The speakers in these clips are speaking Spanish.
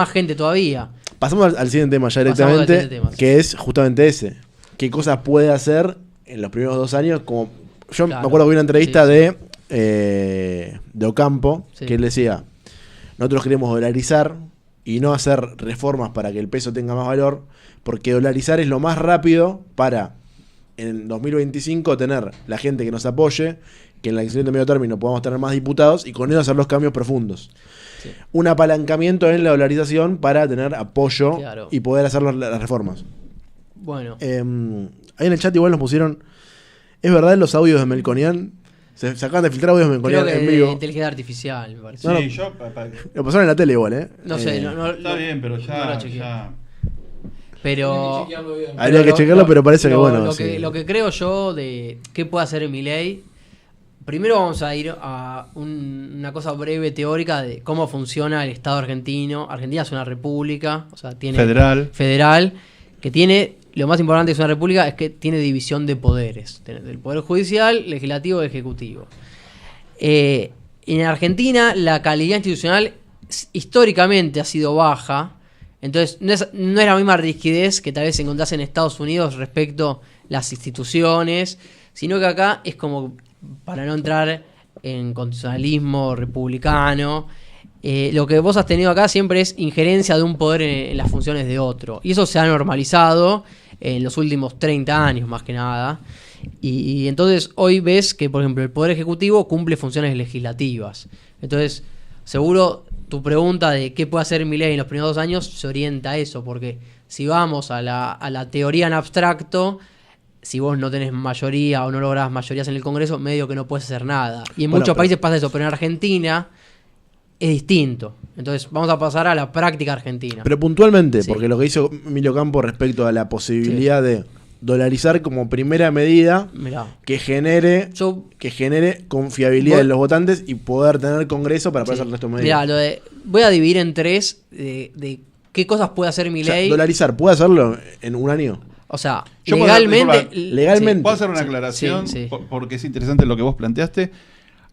más gente todavía. Pasamos al siguiente tema ya directamente, que es justamente ese. ¿Qué cosas puede hacer en los primeros 2 años? Como yo me acuerdo que vi una entrevista de Ocampo, que él decía, nosotros queremos dolarizar y no hacer reformas para que el peso tenga más valor, porque dolarizar es lo más rápido para en 2025 tener la gente que nos apoye, que en la elección de medio término podamos tener más diputados y con eso hacer los cambios profundos. Sí. Un apalancamiento en la dolarización para tener apoyo y poder hacer las reformas. Bueno. Ahí en el chat igual nos pusieron, ¿es verdad los audios de Melconian? Se acaban de filtrar audios de Melconian en vivo. De inteligencia artificial, me parece. Sí, lo pasaron en la tele igual, No sé, está bien, pero ya. Pero habría que chequearlo, pero parece que bueno. Lo que creo yo de qué puede hacer Milei, primero vamos a ir a una cosa breve teórica de cómo funciona el Estado argentino. Argentina es una república, o sea, tiene federal, que tiene, lo más importante de una república es que tiene división de poderes, del poder judicial, legislativo y ejecutivo. En Argentina la calidad institucional históricamente ha sido baja. Entonces, no es la misma rigidez que tal vez encontrás en Estados Unidos respecto a las instituciones, sino que acá es como, para no entrar en constitucionalismo republicano, lo que vos has tenido acá siempre es injerencia de un poder en las funciones de otro. Y eso se ha normalizado en los últimos 30 años, más que nada. Y entonces hoy ves que, por ejemplo, el Poder Ejecutivo cumple funciones legislativas. Entonces, seguro tu pregunta de qué puede hacer Milei en los primeros 2 años se orienta a eso, porque si vamos a la teoría en abstracto, si vos no tenés mayoría o no lográs mayorías en el Congreso, medio que no puedes hacer nada. Y en muchos países pasa eso, pero en Argentina es distinto. Entonces vamos a pasar a la práctica argentina. Pero puntualmente, porque lo que hizo Emilio Campo respecto a la posibilidad de dolarizar como primera medida que genere confiabilidad en los votantes y poder tener Congreso para poder hacer el resto de medidas. Voy a dividir en 3 de qué cosas puede hacer Milei. O sea, dolarizar, ¿puede hacerlo en 1 año? O sea, legalmente. ¿Puedo hacer una aclaración? Porque es interesante lo que vos planteaste.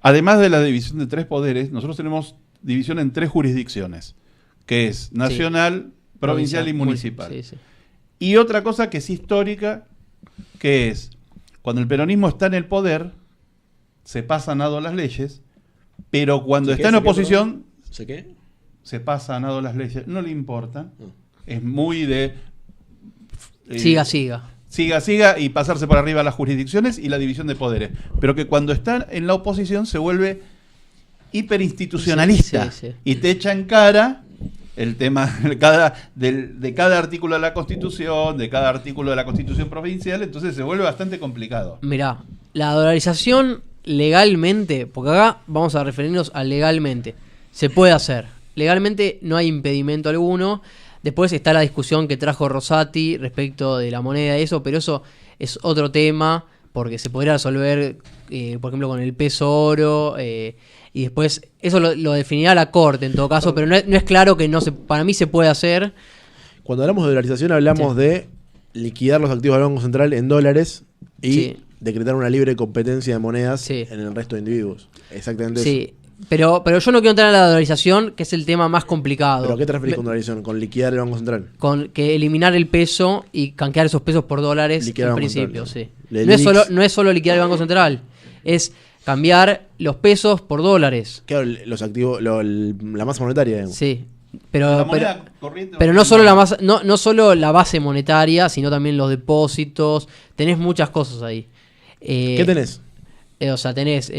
Además de la división de 3 poderes, nosotros tenemos división en 3 jurisdicciones, que es nacional, provincial y municipal. Y otra cosa que es histórica, que es, cuando el peronismo está en el poder, se pasan a nado las leyes, pero cuando está en oposición, se pasa a nado las leyes. No le importa. Es muy de... siga y pasarse por arriba a las jurisdicciones y la división de poderes. Pero que cuando está en la oposición se vuelve hiperinstitucionalista y te echa en cara el tema de cada artículo de la Constitución, de cada artículo de la Constitución provincial, entonces se vuelve bastante complicado. Mirá, la dolarización legalmente, porque acá vamos a referirnos a legalmente, se puede hacer. Legalmente no hay impedimento alguno. Después está la discusión que trajo Rosati respecto de la moneda y eso, pero eso es otro tema, porque se podría resolver, por ejemplo, con el peso oro, y después eso lo definirá la Corte en todo caso, pero no es claro que para mí se puede hacer. Cuando hablamos de dolarización hablamos de liquidar los activos del Banco Central en dólares y decretar una libre competencia de monedas en el resto de individuos. Exactamente eso. Pero yo no quiero entrar en la dolarización, que es el tema más complicado. ¿Pero qué te referís con dolarización? ¿Con liquidar el Banco Central? Con que eliminar el peso y canjear esos pesos por dólares en principio, No es solo liquidar el Banco Central, es cambiar los pesos por dólares. Claro, los activos, la masa monetaria, digamos. Sí. Pero no solo no solo la base monetaria, sino también los depósitos. Tenés muchas cosas ahí. ¿Qué tenés? O sea, tenés,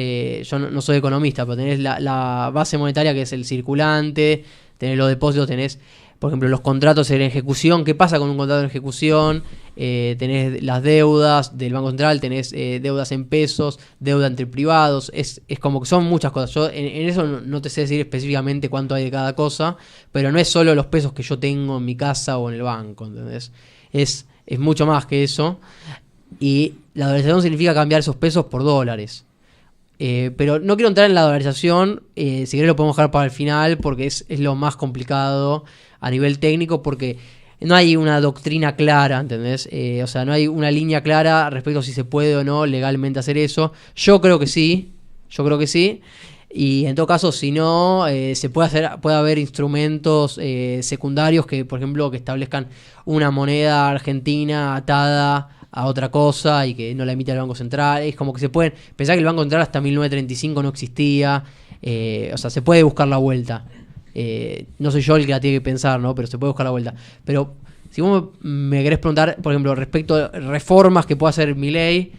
yo no soy economista, pero tenés la base monetaria, que es el circulante, tenés los depósitos, tenés, por ejemplo, los contratos en ejecución. ¿Qué pasa con un contrato en ejecución? Tenés las deudas del Banco Central, tenés deudas en pesos, deuda entre privados. Es como que son muchas cosas. Yo en eso no te sé decir específicamente cuánto hay de cada cosa, pero no es solo los pesos que yo tengo en mi casa o en el banco, ¿entendés? Es mucho más que eso. Y la dolarización significa cambiar esos pesos por dólares. Pero no quiero entrar en la dolarización. Si querés lo podemos dejar para el final, porque es lo más complicado a nivel técnico, porque no hay una doctrina clara, ¿entendés? O sea, no hay una línea clara respecto a si se puede o no legalmente hacer eso. Yo creo que sí. Y en todo caso, si no, puede haber instrumentos secundarios que, por ejemplo, que establezcan una moneda argentina atada a otra cosa y que no la emita el Banco Central. Es como que se pueden pensar que el Banco Central hasta 1935 no existía. O sea, se puede buscar la vuelta. No soy yo el que la tiene que pensar, ¿no? Pero se puede buscar la vuelta. Pero si vos me querés preguntar, por ejemplo, respecto a reformas que pueda hacer Milei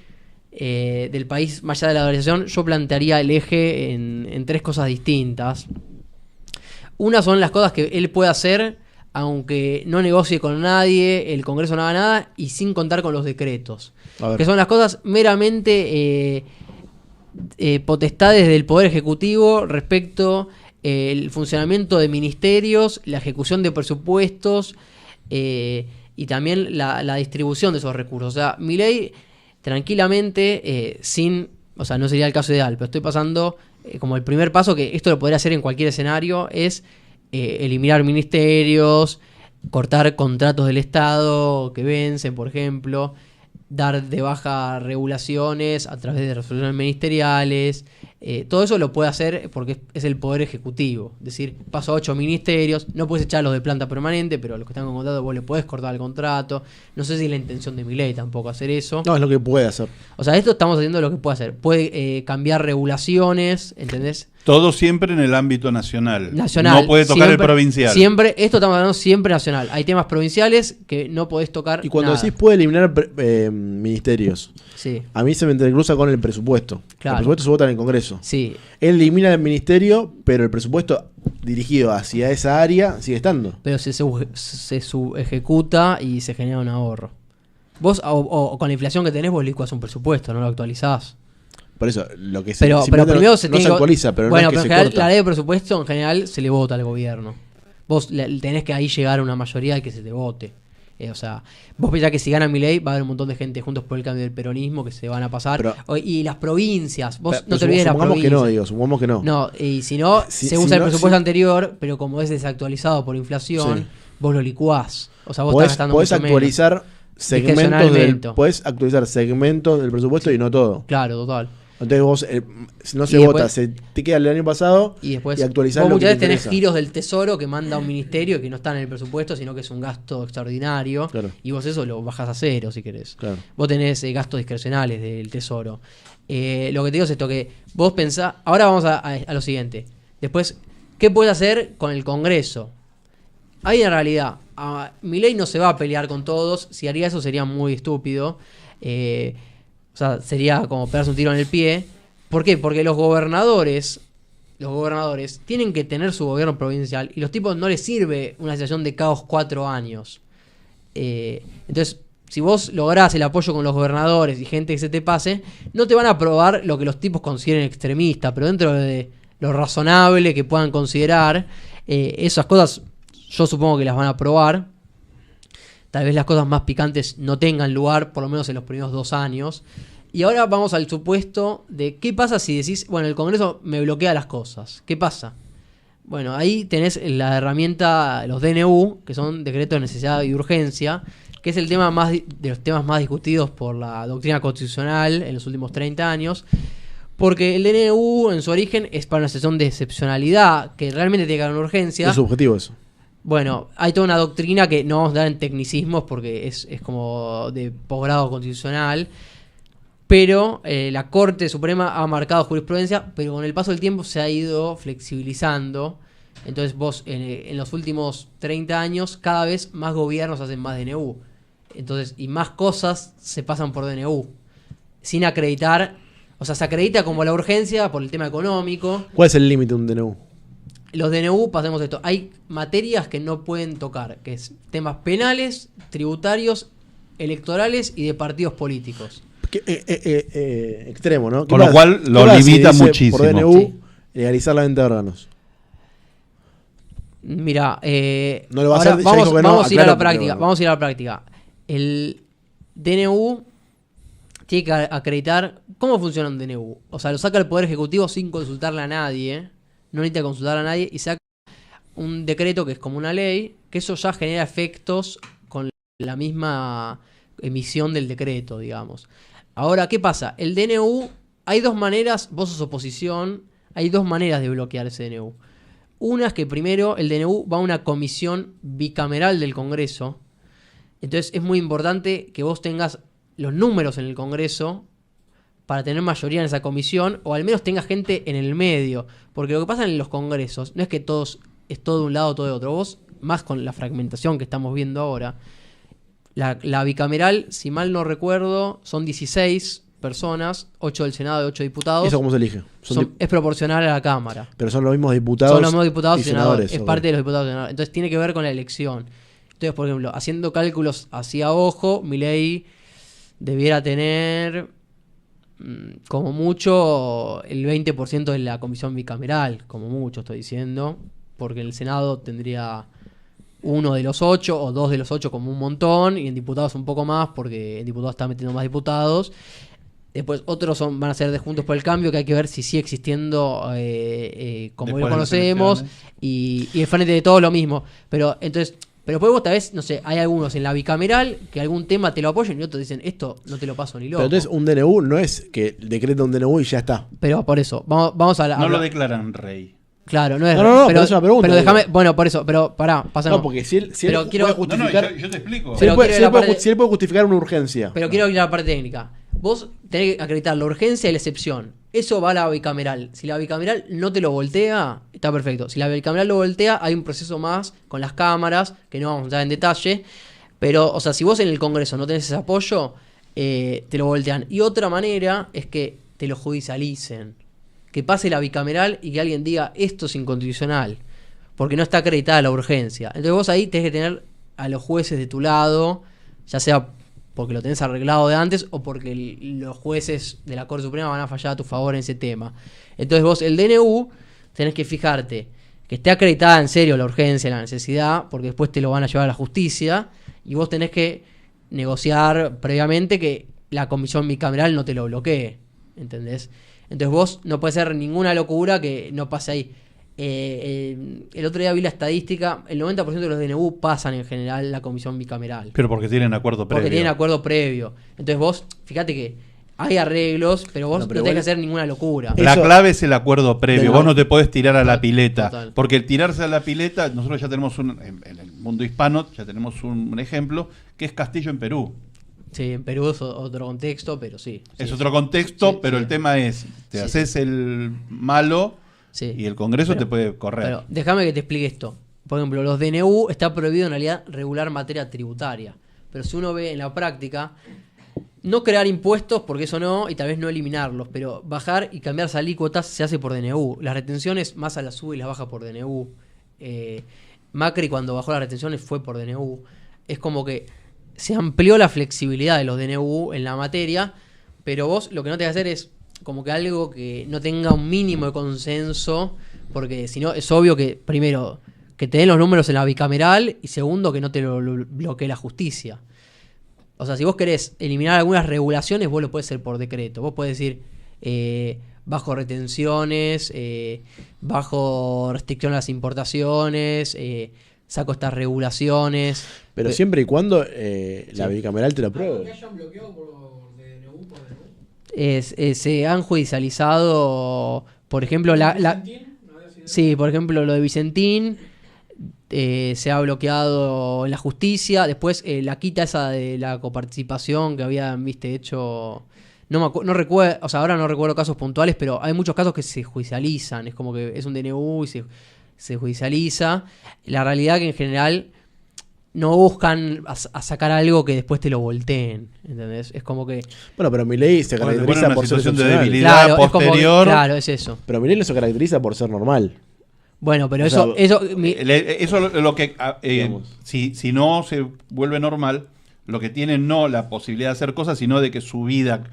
del país más allá de la dolarización, yo plantearía el eje en tres cosas distintas. Una son las cosas que él puede hacer aunque no negocie con nadie, el Congreso no haga nada y sin contar con los decretos. Que son las cosas meramente potestades del Poder Ejecutivo respecto el funcionamiento de ministerios, la ejecución de presupuestos y también la distribución de esos recursos. O sea, Milei tranquilamente, o sea, no sería el caso ideal, pero estoy pasando como el primer paso, que esto lo podría hacer en cualquier escenario, es eliminar ministerios, cortar contratos del Estado que vencen, por ejemplo, dar de baja regulaciones a través de resoluciones ministeriales. Todo eso lo puede hacer porque es el Poder Ejecutivo. Es decir, paso a 8 ministerios, no puedes echarlos de planta permanente, pero a los que están con contrato vos le podés cortar el contrato. No sé si es la intención de Milei tampoco hacer eso. No, es lo que puede hacer. O sea, esto estamos haciendo lo que puede hacer. Puede cambiar regulaciones, ¿entendés? Todo siempre en el ámbito nacional. No puede tocar siempre, el provincial. Siempre, esto estamos hablando siempre nacional. Hay temas provinciales que no podés tocar. Y cuando nada. decís puede eliminar ministerios, sí, a mí se me entrecruza con el presupuesto. Claro. El presupuesto se vota en el Congreso. Sí. Él elimina el ministerio, pero el presupuesto dirigido hacia esa área sigue estando. Pero se subejecuta y se genera un ahorro. Vos, o con la inflación que tenés, vos licuás un presupuesto, no lo actualizás. Por eso, lo que pero primero no se actualiza, pero bueno, no es que pero se corta. La ley de presupuesto en general se le vota al gobierno. Vos tenés que ahí llegar a una mayoría de que se te vote. O sea, vos pensás que si gana Milei va a haber un montón de gente juntos por el cambio del peronismo que se van a pasar. Y las provincias, vos no te olvides de las provincias. Supongamos que no. No, y si no, se usa el presupuesto anterior, pero como es desactualizado por inflación, vos lo licuás. O sea, vos estás gastando podés mucho actualizar podés actualizar segmentos del presupuesto y no todo. Claro, total. Entonces vos, si no se vota, se te queda el año pasado y después actualizar vos lo que muchas te veces tenés interesa. giros del tesoro que manda un ministerio que no está en el presupuesto, sino que es un gasto extraordinario. Claro. Y vos eso lo bajás a cero si querés. Claro. Vos tenés gastos discrecionales del tesoro. Lo que te digo es esto, que vos pensás. Ahora vamos a lo siguiente. Después, ¿qué puedes hacer con el Congreso? Ahí en realidad, Milei no se va a pelear con todos. Si haría eso sería muy estúpido. O sea, sería como pegarse un tiro en el pie. ¿Por qué? Porque los gobernadores tienen que tener su gobierno provincial y los tipos no les sirve una situación de caos 4 años. Entonces, si vos lográs el apoyo con los gobernadores y gente que se te pase, no te van a aprobar lo que los tipos consideren extremista, pero dentro de lo razonable que puedan considerar, esas cosas yo supongo que las van a aprobar. Tal vez las cosas más picantes no tengan lugar, por lo menos en los primeros 2 años. Y ahora vamos al supuesto de qué pasa si decís, bueno, el Congreso me bloquea las cosas. ¿Qué pasa? Bueno, ahí tenés la herramienta, los DNU, que son decretos de necesidad y urgencia, que es el tema de los temas más discutidos por la doctrina constitucional en los últimos 30 años. Porque el DNU en su origen es para una situación de excepcionalidad, que realmente tiene que haber una urgencia. Es subjetivo eso. Bueno, hay toda una doctrina que no vamos a dar en tecnicismos porque es como de posgrado constitucional, pero la Corte Suprema ha marcado jurisprudencia, pero con el paso del tiempo se ha ido flexibilizando. Entonces vos en los últimos 30 años cada vez más gobiernos hacen más DNU. Entonces, y más cosas se pasan por DNU, sin acreditar, o sea, se acredita como la urgencia por el tema económico. ¿Cuál es el límite de un DNU? Los DNU, pasemos esto, hay materias que no pueden tocar, que es temas penales, tributarios, electorales y de partidos políticos. Extremo, ¿no? Con lo cual lo limita muchísimo. Por DNU, legalizar la venta de órganos. Mira, no lo va ahora a hacer, vamos a ir a la práctica. Vamos a ir a la práctica. El DNU tiene que acreditar cómo funciona un DNU. O sea, lo saca el Poder Ejecutivo sin consultarle a nadie. No necesita consultar a nadie y saca un decreto que es como una ley, que eso ya genera efectos con la misma emisión del decreto, digamos. Ahora, ¿qué pasa? El DNU, hay 2 maneras, vos sos oposición, hay dos maneras de bloquear ese DNU. Una es que primero el DNU va a una comisión bicameral del Congreso. Entonces es muy importante que vos tengas los números en el Congreso para tener mayoría en esa comisión, o al menos tengas gente en el medio. Porque lo que pasa en los congresos no es que todos es todo de un lado o todo de otro. Vos, más con la fragmentación que estamos viendo ahora, la bicameral, si mal no recuerdo, son 16 personas, 8 del Senado y 8 diputados. ¿Eso cómo se elige? Es proporcional a la Cámara. Pero son los mismos diputados. Son los mismos diputados y senadores. Es okay. parte de los diputados y senadores. Entonces tiene que ver con la elección. Entonces, por ejemplo, haciendo cálculos así a ojo, Milei debiera tener como mucho el 20% de la comisión bicameral. Como mucho, estoy diciendo. Porque en el Senado tendría 1 de los 8 o 2 de los 8 como un montón. Y en diputados un poco más, porque en diputados está metiendo más diputados. Después otros van a ser de Juntos por el Cambio, que hay que ver si sigue existiendo como lo conocemos. Y el Frente de Todos lo mismo. Pero entonces, pero después vos tal vez, no sé, hay algunos en la bicameral que algún tema te lo apoyan y otros dicen, esto no te lo paso ni loco. Pero entonces un DNU no es que decreta un DNU y ya está. Pero por eso, vamos a la... No lo declaran rey. Claro, no es... No, pero es una pregunta. Pero déjame... Bueno, por eso, pero pará, pasamos. No, porque si él puede justificar... yo te explico. Si él puede justificar una urgencia. Pero quiero ir a la parte técnica. Vos tenés que acreditar la urgencia y la excepción. Eso va a la bicameral. Si la bicameral no te lo voltea, está perfecto. Si la bicameral lo voltea, hay un proceso más con las cámaras, que no vamos a entrar en detalle. Pero, o sea, si vos en el Congreso no tenés ese apoyo, te lo voltean. Y otra manera es que te lo judicialicen. Que pase la bicameral y que alguien diga, esto es inconstitucional. Porque no está acreditada la urgencia. Entonces vos ahí tenés que tener a los jueces de tu lado, ya sea porque lo tenés arreglado de antes o porque los jueces de la Corte Suprema van a fallar a tu favor en ese tema. Entonces vos, el DNU, tenés que fijarte que esté acreditada en serio la urgencia, la necesidad, porque después te lo van a llevar a la justicia, y vos tenés que negociar previamente que la comisión bicameral no te lo bloquee, ¿entendés? Entonces vos no puede ser ninguna locura que no pase ahí. El otro día vi la estadística, el 90% de los DNU pasan en general la comisión bicameral. Pero porque tienen acuerdo previo. Porque tienen acuerdo previo. Entonces vos, fíjate que hay arreglos, pero vos no tenés que hacer ninguna locura. La clave es el acuerdo previo. Vos no te podés tirar a la pileta. Total. Porque el tirarse a la pileta, nosotros ya tenemos en el mundo hispano, ya tenemos un ejemplo, que es Castillo en Perú. Sí, en Perú es otro contexto, pero sí. Es otro contexto, sí, pero sí. El tema es, te haces el malo... Sí. Y el Congreso te puede correr. Pero déjame que te explique esto. Por ejemplo, los DNU está prohibido en realidad regular materia tributaria. Pero si uno ve en la práctica, no crear impuestos, porque eso no, y tal vez no eliminarlos, pero bajar y cambiar alícuotas se hace por DNU. Las retenciones Massa las sube y las baja por DNU. Macri cuando bajó las retenciones fue por DNU. Es como que se amplió la flexibilidad de los DNU en la materia, pero vos lo que no tenés que hacer es como que algo que no tenga un mínimo de consenso, porque si no es obvio que, primero, que te den los números en la bicameral, y segundo, que no te lo bloquee la justicia. O sea, si vos querés eliminar algunas regulaciones, vos lo podés hacer por decreto. Vos podés decir bajo retenciones, bajo restricción a las importaciones, saco estas regulaciones. Pero siempre y cuando la bicameral te lo apruebe. Que hayan bloqueado por DNU. Se han judicializado, por ejemplo, sí, por ejemplo, lo de Vicentín se ha bloqueado en la justicia. Después la quita esa de la coparticipación que habían hecho. No recuerdo, o sea, ahora no recuerdo casos puntuales, pero hay muchos casos que se judicializan. Es como que es un DNU y se judicializa. La realidad que en general no buscan a sacar algo que después te lo volteen, ¿entendés? Es como que... Bueno, pero Milei se caracteriza por ser de debilidad posterior. Claro, es eso. Pero Milei no se caracteriza por ser normal. Bueno, pero eso es lo que... si no se vuelve normal, lo que tiene no la posibilidad de hacer cosas, sino de que su vida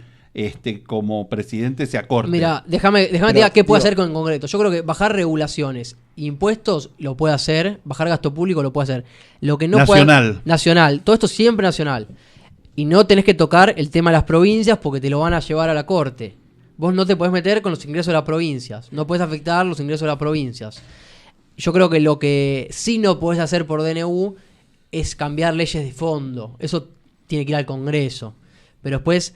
como presidente se acorte. Mira, déjame te diga qué puede hacer con concreto. Yo creo que bajar regulaciones, impuestos lo puede hacer, bajar gasto público lo puede hacer. Lo que no nacional, todo esto siempre nacional. Y no tenés que tocar el tema de las provincias porque te lo van a llevar a la corte. Vos no te podés meter con los ingresos de las provincias, no podés afectar los ingresos de las provincias. Yo creo que lo que sí no podés hacer por DNU es cambiar leyes de fondo. Eso tiene que ir al Congreso. Pero después...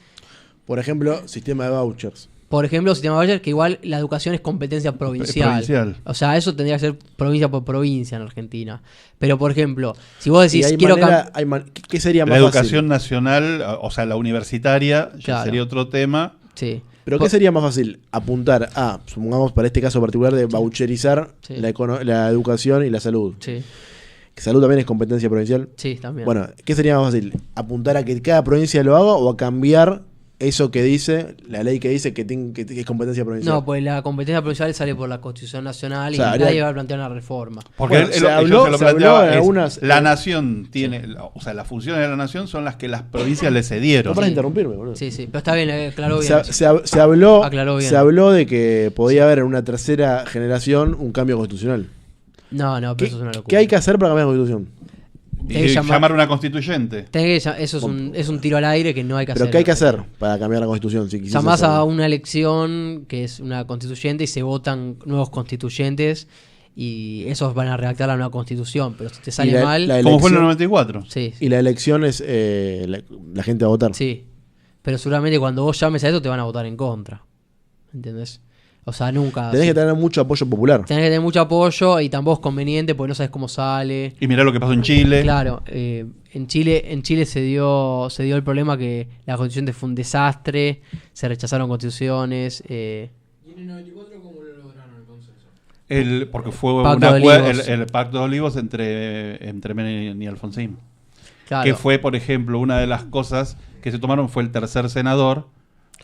Por ejemplo, sistema de vouchers. Por ejemplo, sistema voucher, que igual la educación es competencia provincial. O sea, eso tendría que ser provincia por provincia en Argentina. Pero, por ejemplo, si vos decís... ¿Qué sería más fácil? La educación nacional, o sea, la universitaria, ya sería otro tema. Sí. Pero ¿qué sería más fácil? Apuntar a, supongamos para este caso particular, de voucherizar la educación y la salud. Sí. ¿Que salud también es competencia provincial? Sí, también. Bueno, ¿qué sería más fácil? ¿Apuntar a que cada provincia lo haga o a cambiar eso que dice, la ley que dice que es competencia provincial? No, pues la competencia provincial sale por la Constitución Nacional, o sea, y nadie va a plantear una reforma. Porque se habló la nación tiene, o sea, las funciones de la nación son las que las provincias le cedieron. No para interrumpirme, boludo. Sí, pero está bien, aclaró bien. Se habló de que podía haber en una tercera generación un cambio constitucional. No, pero eso es una locura. ¿Qué hay que hacer para cambiar la constitución? Llamar una constituyente. Eso es un tiro al aire que no hay que hacer. ¿Pero qué hay que hacer para cambiar la constitución? Llamás a una elección que es una constituyente y se votan nuevos constituyentes y esos van a redactar la nueva constitución. Pero si te sale mal... Como fue en el 94. Sí. Y la elección es... la gente va a votar. Sí. Pero seguramente cuando vos llames a eso te van a votar en contra. ¿Entendés? O sea, nunca... Tenés que tener mucho apoyo popular. Tenés que tener mucho apoyo y tampoco es conveniente porque no sabes cómo sale. Y mirá lo que pasó en Chile. Claro, en Chile se dio el problema que la constitución fue un desastre, se rechazaron constituciones. ¿Y en el 94 cómo lo lograron el consenso? Porque fue el Pacto de Olivos entre Menem y Alfonsín. Claro. Que fue, por ejemplo, una de las cosas que se tomaron fue el tercer senador.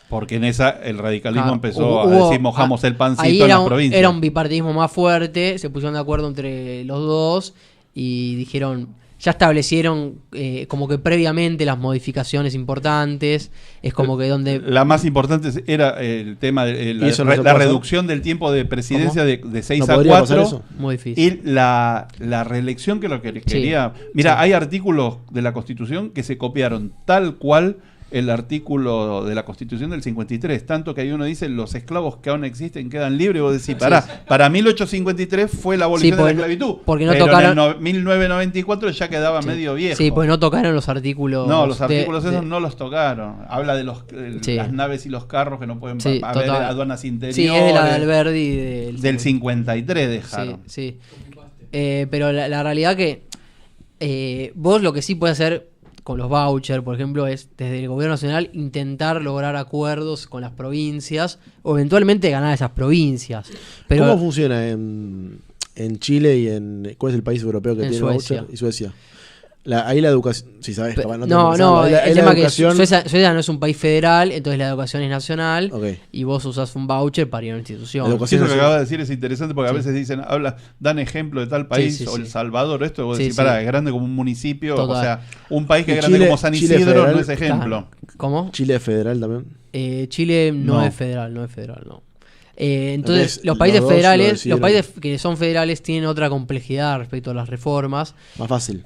Porque en esa el radicalismo empezó a decir mojamos el pancito en las provincias. Era un bipartidismo más fuerte, se pusieron de acuerdo entre los dos y dijeron, ya establecieron como que previamente las modificaciones importantes, es como que donde... La más importante era el tema de la reducción del tiempo de presidencia de 6 a 4. Muy difícil. Y la reelección que lo que quería... Mira, hay artículos de la Constitución que se copiaron tal cual el artículo de la Constitución del 53, tanto que ahí uno dice los esclavos que aún existen quedan libres, y vos decís, para 1853 fue la abolición de la esclavitud, porque no pero tocaron, en 1994 ya quedaba medio viejo. Sí, pues no tocaron los artículos. No, los artículos esos no los tocaron. Habla de las naves y los carros que no pueden haber aduanas interiores. Sí, es de la de Alberdi del 53 dejaron. Sí. Pero la realidad que vos lo que sí puedes hacer con los vouchers, por ejemplo, es desde el gobierno nacional intentar lograr acuerdos con las provincias o eventualmente ganar esas provincias. Pero ¿cómo funciona en Chile y en... ¿Cuál es el país europeo que tiene voucher? Y Suecia. Ahí la educación... Si sabes, el tema es que Suecia no es un país federal, entonces la educación es nacional y vos usás un voucher para ir a una institución. Lo que acabas de decir es interesante porque a veces dicen, dan ejemplo de tal país o El Salvador, esto, vos decís, es grande como un municipio, o sea, un país que es grande como San Isidro federal, no es ejemplo. ¿Cómo? ¿Chile es federal también? Chile no es federal, no. Entonces los países federales, los países que son federales tienen otra complejidad respecto a las reformas. Más fácil.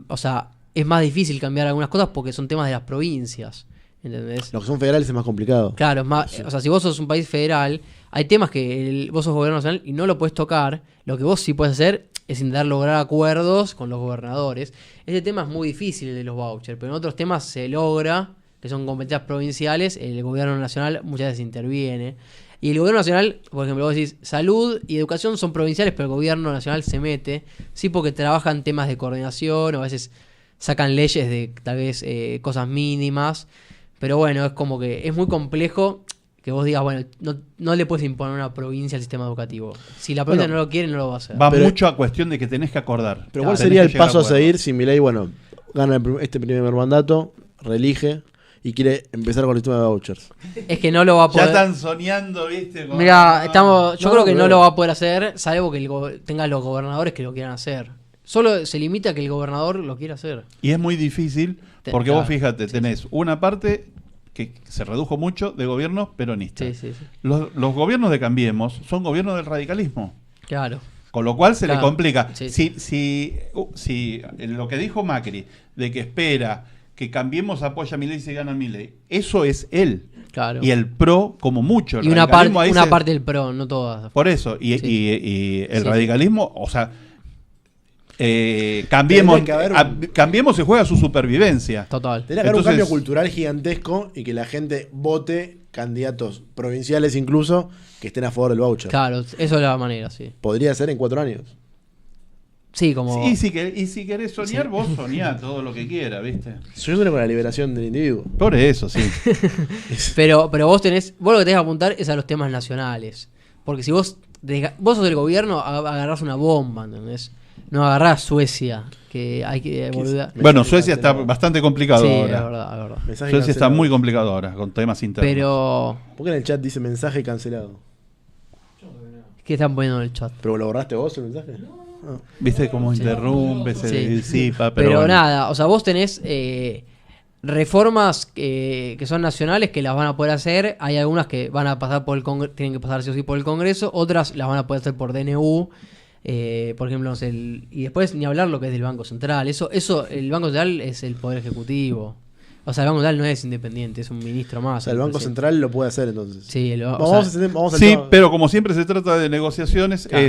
O sea, es más difícil cambiar algunas cosas porque son temas de las provincias. ¿Entendés? Los que son federales es más complicado. Claro, es más, o sea, si vos sos un país federal, hay temas que vos sos gobierno nacional y no lo puedes tocar. Lo que vos sí puedes hacer es intentar lograr acuerdos con los gobernadores. Ese tema es muy difícil, el de los vouchers, pero en otros temas se logra, que son competencias provinciales, el gobierno nacional muchas veces interviene. Y el gobierno nacional, por ejemplo, vos decís, salud y educación son provinciales, pero el gobierno nacional se mete, sí, porque trabajan temas de coordinación, o a veces sacan leyes de tal vez cosas mínimas, pero bueno, es como que es muy complejo que vos digas, bueno, no le puedes imponer a una provincia al sistema educativo. Si la provincia no lo quiere, no lo va a hacer. Va mucho a cuestión de que tenés que acordar. Pero ¿cuál sería el paso a seguir si Milei, gana este primer mandato, reelige y quiere empezar con el sistema de vouchers? Es que no lo va a poder. Ya están soñando, ¿viste? Mira, yo creo que no lo va a poder hacer, salvo que tenga los gobernadores que lo quieran hacer. Solo se limita a que el gobernador lo quiera hacer. Y es muy difícil porque vos fíjate, tenés una parte que se redujo mucho de gobiernos peronistas. Sí. Los gobiernos de Cambiemos son gobiernos del radicalismo. Claro. Con lo cual se le complica. Sí. Si lo que dijo Macri, de que espera que Cambiemos apoya a Milei y se gana a Milei, eso es él. Claro. Y el PRO, como mucho. Y una parte del PRO, no todas. Por eso. Y el radicalismo, o sea, Cambiemos y juega su supervivencia. Total. Tendría que haber un cambio cultural gigantesco y que la gente vote candidatos provinciales incluso que estén a favor del voucher. Claro, eso es la manera, sí. Podría ser en 4 años. Sí, como... Y si querés soñar, sí. Vos soñá todo lo que quieras, ¿viste? Soñando con la liberación del individuo. Por eso, sí. pero vos lo que tenés que apuntar es a los temas nacionales. Porque si vos sos del gobierno, agarrás una bomba, ¿entendés? No agarrás Suecia, que hay que volver. Bueno, Suecia está bastante complicado sí, ahora. Es verdad. Suecia está muy complicado ahora, con temas internos. Pero... ¿Por qué en el chat dice mensaje cancelado? ¿Qué están poniendo en el chat? ¿Pero lo borraste vos el mensaje? No. ¿Viste cómo interrumpe? Se disipa, pero bueno. Nada, o sea, vos tenés reformas que son nacionales que las van a poder hacer. Hay algunas que van a pasar por el Congreso, tienen que pasar sí o sí por el Congreso. Otras las van a poder hacer por DNU. Por ejemplo, y después ni hablar lo que es del Banco Central. Eso el Banco Central es el Poder Ejecutivo. O sea, el Banco Central no es independiente, es un ministro más. O sea, el Banco Central lo puede hacer entonces. Sí, pero como siempre se trata de negociaciones, claro.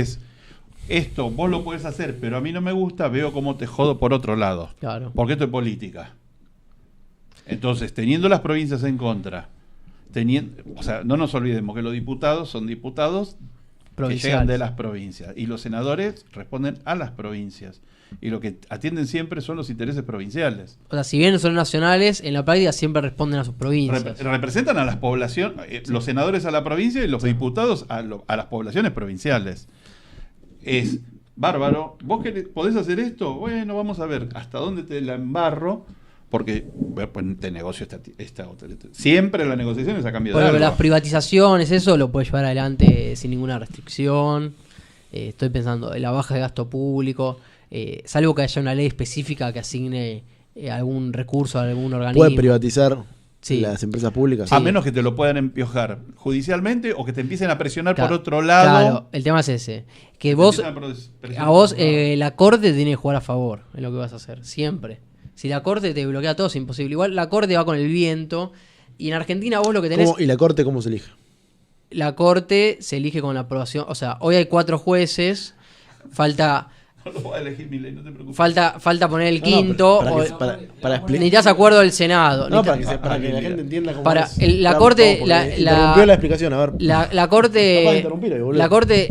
Esto vos lo podés hacer, pero a mí no me gusta, veo cómo te jodo por otro lado. Claro. Porque esto es política. Entonces, teniendo las provincias en contra, o sea, no nos olvidemos que los diputados son diputados que llegan de las provincias y los senadores responden a las provincias. Y lo que atienden siempre son los intereses provinciales. O sea, si bien son nacionales, en la práctica siempre responden a sus provincias. Representan a las poblaciones, los senadores a la provincia y los diputados a las poblaciones provinciales. Es bárbaro. ¿Vos podés hacer esto? Bueno, vamos a ver hasta dónde te la embarro, porque pues, te negocio esta otra. Siempre la negociación es a cambio de algo. Las privatizaciones, eso lo puedes llevar adelante sin ninguna restricción. Estoy pensando en la baja de gasto público, salvo que haya una ley específica que asigne algún recurso a algún organismo. ¿Puede privatizar las empresas públicas? Sí. A menos que te lo puedan empiojar judicialmente o que te empiecen a presionar por otro lado. Claro, el tema es ese. Que la Corte tiene que jugar a favor en lo que vas a hacer, siempre. Si la Corte te bloquea todo, es imposible. Igual la Corte va con el viento. Y en Argentina vos lo que tenés... ¿Y la Corte cómo se elige? La Corte se elige con la aprobación... O sea, hoy hay 4 jueces. Falta... No lo voy a elegir, Milei, no te preocupes. Falta poner el quinto. Necesitas acuerdo del Senado. No, para que la gente entienda cómo para es. La Corte... Interrumpió la explicación, a ver. La Corte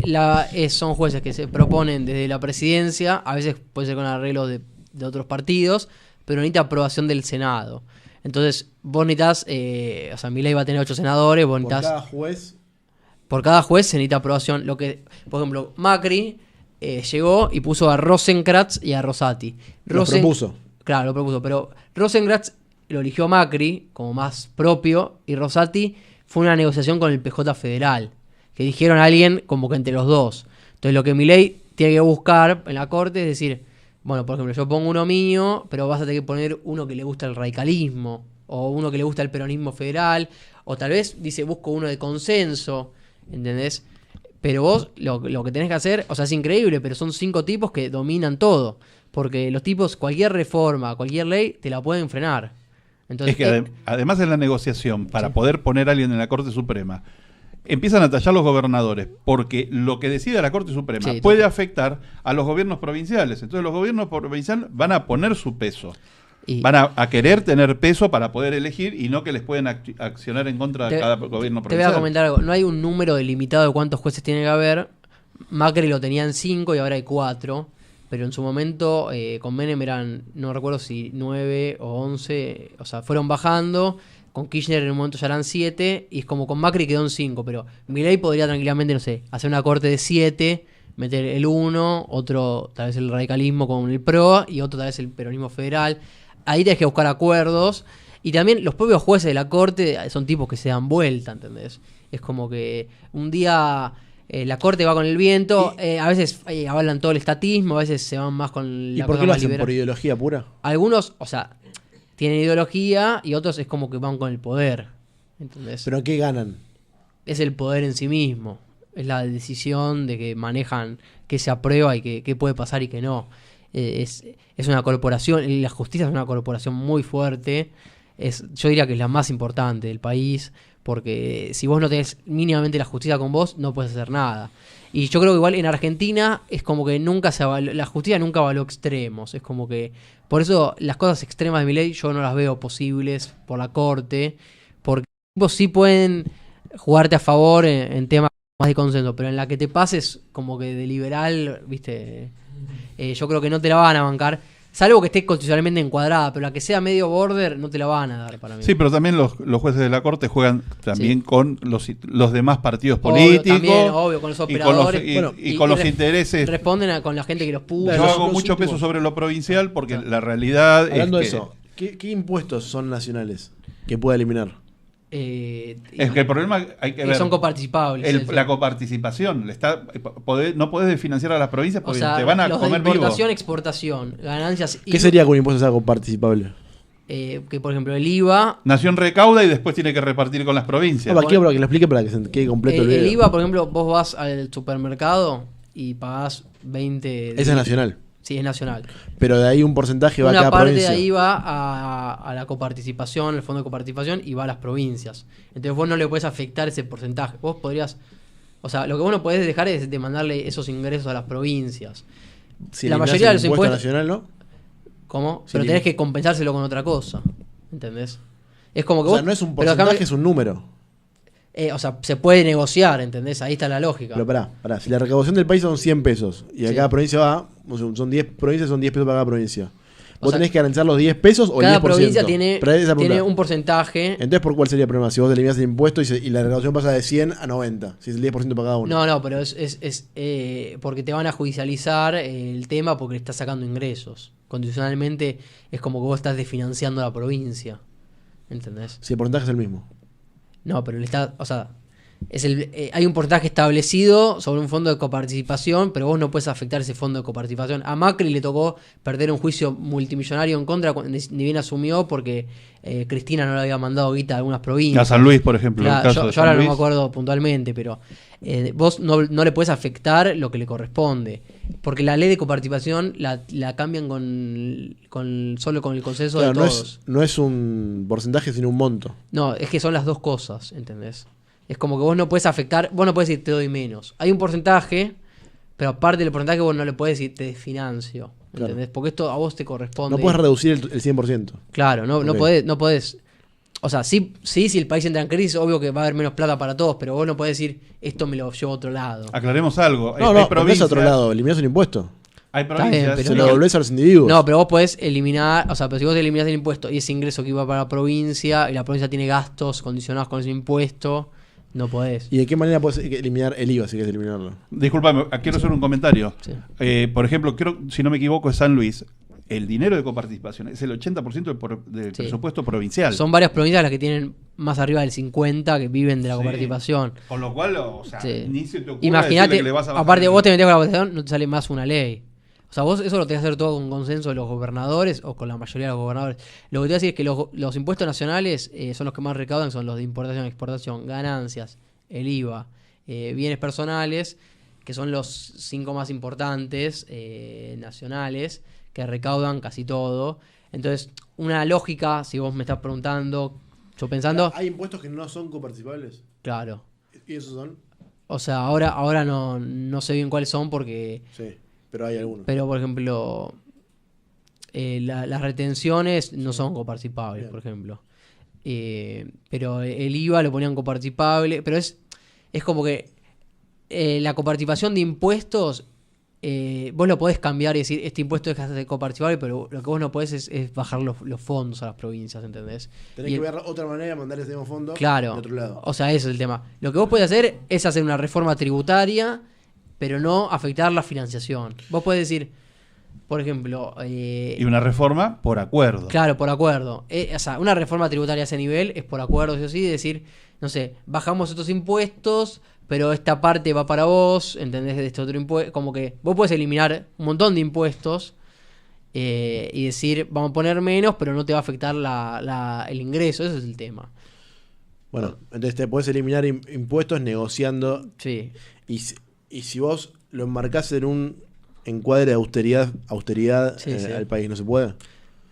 son jueces que se proponen desde la presidencia. A veces puede ser con arreglo de otros partidos, pero necesita aprobación del Senado. Entonces, vos necesitas... o sea, Milei va a tener 8 senadores. Vos por cada juez se necesita aprobación. Por ejemplo, Macri... llegó y puso a Rosenkrantz y a Rosati. Lo propuso. Claro, lo propuso, pero Rosenkrantz lo eligió Macri como más propio y Rosati fue una negociación con el PJ federal, que eligieron a alguien como que entre los dos. Entonces lo que Milei tiene que buscar en la Corte es decir, bueno, por ejemplo, yo pongo uno mío, pero vas a tener que poner uno que le gusta el radicalismo, o uno que le gusta el peronismo federal, o tal vez dice, busco uno de consenso, ¿entendés? Pero vos lo que tenés que hacer, o sea, es increíble, pero son 5 tipos que dominan todo. Porque los tipos, cualquier reforma, cualquier ley, te la pueden frenar. Entonces, es que además de la negociación, para poder poner a alguien en la Corte Suprema, empiezan a tallar los gobernadores, porque lo que decida la Corte Suprema puede afectar a los gobiernos provinciales. Entonces los gobiernos provinciales van a poner su peso. Van a querer tener peso para poder elegir y no que les pueden accionar en contra de cada gobierno provincial. Te voy a comentar algo. No hay un número delimitado de cuántos jueces tiene que haber. Macri lo tenían 5 y ahora hay 4. Pero en su momento con Menem eran, no recuerdo si 9 o 11. O sea, fueron bajando. Con Kirchner en un momento ya eran 7. Y es como con Macri quedó en 5. Pero Milei podría tranquilamente, no sé, hacer una corte de 7. Meter el 1. Otro tal vez el radicalismo con el PRO. Y otro tal vez el peronismo federal. Ahí tenés que buscar acuerdos. Y también los propios jueces de la Corte son tipos que se dan vuelta, ¿entendés? Es como que un día la Corte va con el viento, a veces avalan todo el estatismo, a veces se van más con la... ¿Y por qué lo hacen? ¿Por ideología pura? Algunos, o sea, tienen ideología y otros es como que van con el poder, ¿entendés? ¿Pero qué ganan? Es el poder en sí mismo. Es la decisión de que manejan qué se aprueba y qué puede pasar y qué no. Es una corporación, la justicia es una corporación muy fuerte, yo diría que es la más importante del país, Porque si vos no tenés mínimamente la justicia con vos, no puedes hacer nada. Y yo creo que igual en Argentina es como que la justicia nunca evaluó extremos. Es como que, por eso las cosas extremas de Milei yo no las veo posibles por la corte, porque vos sí pueden jugarte a favor en temas más de consenso, pero en la que te pases como que de liberal, viste, yo creo que no te la van a bancar. Salvo que esté constitucionalmente encuadrada, pero la que sea medio border no te la van a dar para mí. Sí, pero también los jueces de la Corte juegan también con los demás partidos políticos. También, obvio, con los operadores. Y con los intereses. Responden con la gente que los puso. Yo hago mucho peso sobre lo provincial porque la realidad Hablando es de eso, ¿qué impuestos son nacionales que pueda eliminar? Es que el problema hay que ver. Son coparticipables. La coparticipación. No podés desfinanciar a las provincias porque te van a los comer de vivo. importación, exportación, ganancias. ¿Qué sería que un impuesto sea coparticipable? Que por ejemplo el IVA. Nación recauda y después tiene que repartir con las provincias. Quiero que lo explique para que se quede completo el video. El IVA, por ejemplo, vos vas al supermercado y pagás 20. Esa es nacional. Sí, es nacional. Pero de ahí un porcentaje va a cada provincia. Una parte de ahí va a la coparticipación, el fondo de coparticipación, y va a las provincias. Entonces vos no le podés afectar ese porcentaje. Vos podrías... O sea, lo que vos no podés dejar es de mandarle esos ingresos a las provincias. Si la mayoría de los impuestos... nacional, ¿no? ¿Cómo? Pero tenés que compensárselo con otra cosa. ¿Entendés? Es como que o sea, no es un porcentaje, es un número. O sea, se puede negociar, ¿entendés? Ahí está la lógica. Pero pará. Si la recaudación del país son 100 pesos y a cada provincia va, son 10 provincias, son 10 pesos para cada provincia. ¿Vos tenés que garantizar los 10 pesos o el 10%? Cada provincia tiene un porcentaje. Entonces, ¿por cuál sería el problema? Si vos eliminás el impuesto y la recaudación pasa de 100 a 90, si es el 10% para cada uno. No, pero es porque te van a judicializar el tema porque le estás sacando ingresos. Condicionalmente es como que vos estás desfinanciando a la provincia. ¿Entendés? Si el porcentaje es el mismo. No, pero hay un porcentaje establecido sobre un fondo de coparticipación, pero vos no puedes afectar ese fondo de coparticipación. A Macri le tocó perder un juicio multimillonario en contra, ni bien asumió, porque Cristina no le había mandado guita a algunas provincias. A San Luis, por ejemplo. Claro, yo ahora no me acuerdo puntualmente, pero vos no le podés afectar lo que le corresponde. Porque la ley de coparticipación la cambian solo con el consenso de todos. No es un porcentaje, sino un monto. No, es que son las dos cosas, ¿entendés? Es como que vos no puedes afectar, vos no puedes decir te doy menos. Hay un porcentaje, pero aparte del porcentaje vos no le podés decir te desfinancio, ¿entendés? Claro. Porque esto a vos te corresponde. No puedes reducir el 100%. Claro, no podés. O sea, sí, si el país entra en crisis, obvio que va a haber menos plata para todos, pero vos no podés decir esto me lo llevo a otro lado. Aclaremos algo. No es a otro lado, eliminás el impuesto. Hay provincias pero se lo devolvés a los individuos. No, pero vos podés eliminar, o sea, pero si vos eliminás el impuesto y ese ingreso que iba para la provincia y la provincia tiene gastos condicionados con ese impuesto, no podés. ¿Y de qué manera podés eliminar el IVA si querés eliminarlo? Disculpame, quiero hacer un comentario. Sí. Por ejemplo, si no me equivoco, es San Luis. El dinero de coparticipación es el 80% del presupuesto provincial. Son varias provincias las que tienen más arriba del 50% que viven de la coparticipación. Con lo cual, ni se te ocurre Imagínate, que le vas a bajar. Aparte vos te metés con la votación, no te sale más una ley. O sea, vos eso lo tenés que hacer todo con consenso de los gobernadores o con la mayoría de los gobernadores. Lo que te voy a decir es que los impuestos nacionales son los que más recaudan, son los de importación, exportación, ganancias, el IVA, bienes personales, que son los 5 más importantes nacionales, que recaudan casi todo. Entonces, una lógica, si vos me estás preguntando, yo pensando... ¿Hay impuestos que no son coparticipables? Claro. ¿Y esos son? O sea, ahora no sé bien cuáles son porque... Sí, pero hay algunos. Pero, por ejemplo, las retenciones no son coparticipables, por ejemplo. Pero el IVA lo ponían coparticipable. Pero es como que la coparticipación de impuestos... vos lo podés cambiar y decir este impuesto deja de ser coparticipable, pero lo que vos no podés es bajar los fondos a las provincias, ¿entendés? Tenés que ver otra manera de mandar ese mismo fondo de otro lado. O sea, eso es el tema. Lo que vos podés hacer es hacer una reforma tributaria, pero no afectar la financiación. Vos podés decir, por ejemplo... y una reforma por acuerdo. Claro, por acuerdo. O sea, una reforma tributaria a ese nivel es por acuerdo, eso sí, decir, no sé, bajamos estos impuestos... pero esta parte va para vos, ¿entendés? De este otro impuesto. Como que vos podés eliminar un montón de impuestos y decir, vamos a poner menos, pero no te va a afectar el ingreso. Ese es el tema. Bueno, entonces te podés eliminar impuestos negociando. Sí. Y si vos lo enmarcás en un encuadre de austeridad al país, ¿no se puede?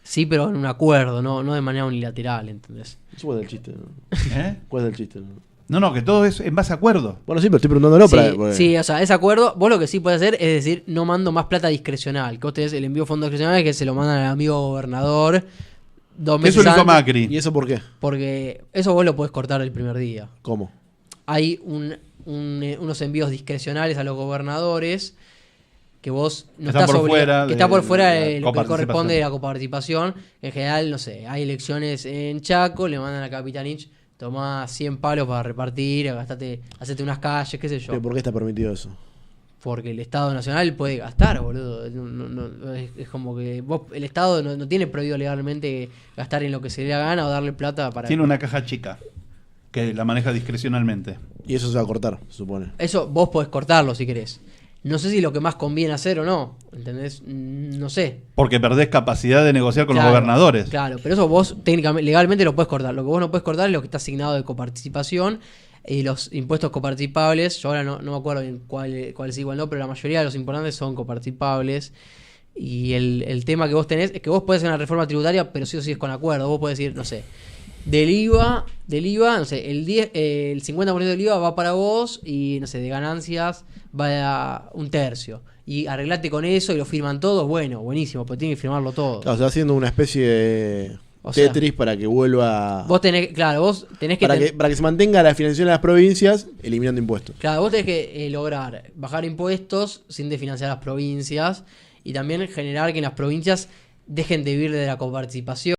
Sí, pero en un acuerdo, no de manera unilateral, ¿entendés? Eso es del chiste, ¿no? ¿Cuál es del chiste? No, que todo es en base a acuerdo. Bueno, sí, pero estoy preguntándolo para... Sí, o sea, ese acuerdo, vos lo que sí podés hacer es decir, no mando más plata discrecional. Que vos tenés el envío de fondos discrecionales que se lo mandan al amigo gobernador 2 meses eso lo hizo Macri. ¿Y eso por qué? Porque eso vos lo podés cortar el primer día. ¿Cómo? Hay unos envíos discrecionales a los gobernadores que vos no estás obligado, que está por fuera de lo que corresponde de la coparticipación. En general, no sé, hay elecciones en Chaco, le mandan a Capitanich, tomá 100 palos para repartir, hacete unas calles, qué sé yo. ¿Pero por qué está permitido eso? Porque el Estado Nacional puede gastar, boludo. Es como que el Estado no tiene prohibido legalmente gastar en lo que se le da gana o darle plata para... Tiene una caja chica que la maneja discrecionalmente. Y eso se va a cortar, se supone. Eso vos podés cortarlo si querés. No sé si lo que más conviene hacer o no, ¿entendés? No sé. Porque perdés capacidad de negociar con los gobernadores. Claro, pero eso vos técnicamente, legalmente lo podés cortar. Lo que vos no podés cortar es lo que está asignado de coparticipación y los impuestos coparticipables. Yo ahora no me acuerdo bien cuál es igual, no, pero la mayoría de los importantes son coparticipables. Y el tema que vos tenés es que vos podés hacer una reforma tributaria, pero sí o sí es con acuerdo. Vos podés decir, no sé, del IVA, no sé, el 50% del IVA va para vos y, no sé, de ganancias va a 1/3. Y arreglate con eso y lo firman todos, bueno, buenísimo, pero tienen que firmarlo todo. Claro, se va haciendo una especie de Tetris para que vuelva... Vos tenés que... Para que se mantenga la financiación de las provincias, eliminando impuestos. Claro, vos tenés que lograr bajar impuestos sin desfinanciar las provincias y también generar que en las provincias dejen de vivir de la coparticipación.